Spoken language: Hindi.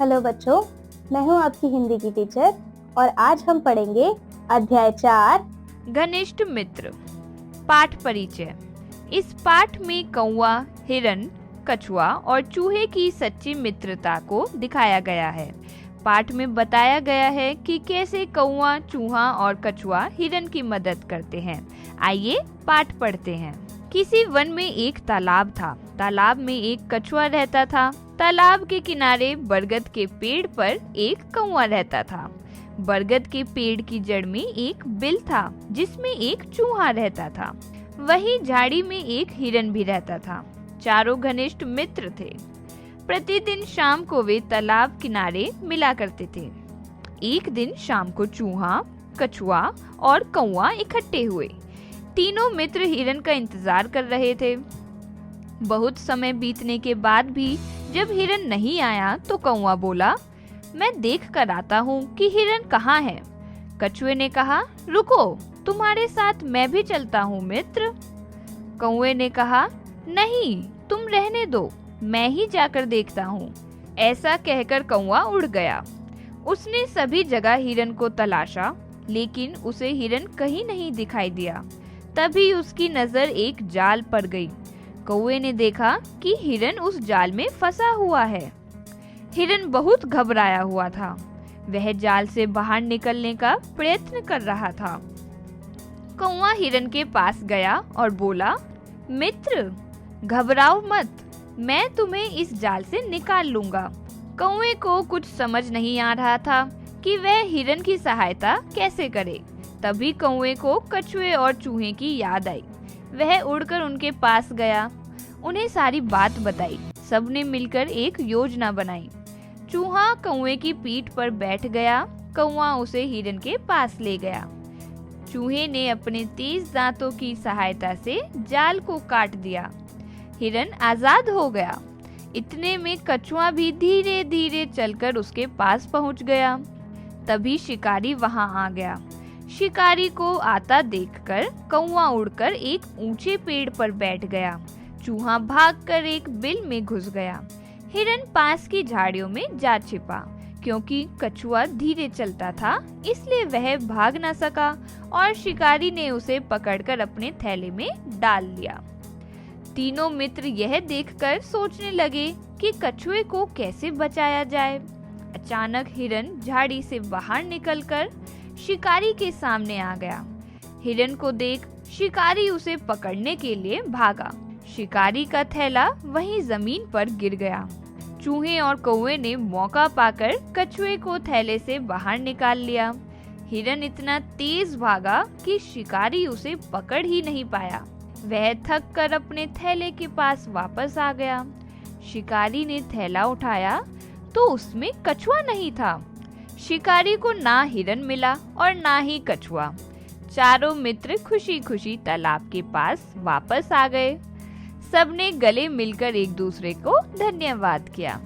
हेलो बच्चों, मैं हूँ आपकी हिंदी की टीचर और आज हम पढ़ेंगे अध्याय 4 घनिष्ठ मित्र। पाठ परिचय। इस पाठ में कौवा, हिरन, कछुआ और चूहे की सच्ची मित्रता को दिखाया गया है। पाठ में बताया गया है कि कैसे कौवा, चूहा और कछुआ हिरन की मदद करते हैं। आइए पाठ पढ़ते हैं। किसी वन में एक तालाब था। तालाब में एक कछुआ रहता था। तालाब के किनारे बरगद के पेड़ पर एक कौवा रहता था। बरगद के पेड़ की जड़ में एक बिल था जिसमें एक चूहा रहता था। वही झाड़ी में एक हिरन भी रहता था। चारों घनिष्ठ मित्र थे। प्रतिदिन शाम को वे तालाब किनारे मिला करते थे। एक दिन शाम को चूहा, कछुआ और कौवा इकट्ठे हुए। तीनों मित्र हिरन का इंतजार कर रहे थे। बहुत समय बीतने के बाद भी जब हिरन नहीं आया तो कौवा बोला, मैं देख कर आता हूँ कि हिरन कहाँ है। कछुए ने कहा, रुको, तुम्हारे साथ मैं भी चलता हूँ मित्र। कौवे ने कहा, नहीं, तुम रहने दो, मैं ही जाकर देखता हूँ। ऐसा कहकर कौवा उड़ गया। उसने सभी जगह हिरन को तलाशा, लेकिन उसे हिरन कहीं नहीं दिखाई दिया। तभी उसकी नजर एक जाल पर गई। कौवे ने देखा कि हिरन उस जाल में फंसा हुआ है। हिरन बहुत घबराया हुआ था। वह जाल से बाहर निकलने का प्रयत्न कर रहा था। कौवा हिरन के पास गया और बोला, मित्र, घबराओ मत, मैं तुम्हें इस जाल से निकाल लूंगा। कौवे को कुछ समझ नहीं आ रहा था कि वह हिरन की सहायता कैसे करे। तभी कौवे को कछुए और चूहे की याद आई। वह उड़कर उनके पास गया, उन्हें सारी बात बताई। सबने मिलकर एक योजना बनाई। चूहा कौवे की पीठ पर बैठ गया। कौवा उसे हिरन के पास ले गया। चूहे ने अपने तेज दांतों की सहायता से जाल को काट दिया। हिरन आजाद हो गया। इतने में कछुआ भी धीरे धीरे चलकर उसके पास पहुंच गया। तभी शिकारी वहां आ गया। शिकारी को आता देखकर कौवा उड़कर एक ऊंचे पेड़ पर बैठ गया। चूहा भागकर एक बिल में घुस गया। हिरन पास की झाड़ियों में जा छिपा। क्योंकि कछुआ धीरे चलता था, इसलिए वह भाग न सका और शिकारी ने उसे पकड़कर अपने थैले में डाल लिया। तीनों मित्र यह देखकर सोचने लगे कि कछुए को कैसे बचाया जाए। अचानक हिरन झाड़ी से बाहर निकलकर शिकारी के सामने आ गया। हिरन को देख शिकारी उसे पकड़ने के लिए भागा। शिकारी का थैला वहीं जमीन पर गिर गया। चूहे और कौवे ने मौका पाकर कछुए को थैले से बाहर निकाल लिया। हिरन इतना तेज भागा कि शिकारी उसे पकड़ ही नहीं पाया। वह थक कर अपने थैले के पास वापस आ गया। शिकारी ने थैला उठाया तो उसमें कछुआ नहीं था। शिकारी को ना हिरन मिला और ना ही कछुआ। चारों मित्र खुशी खुशी तालाब के पास वापस आ गए। सबने गले मिलकर एक दूसरे को धन्यवाद किया।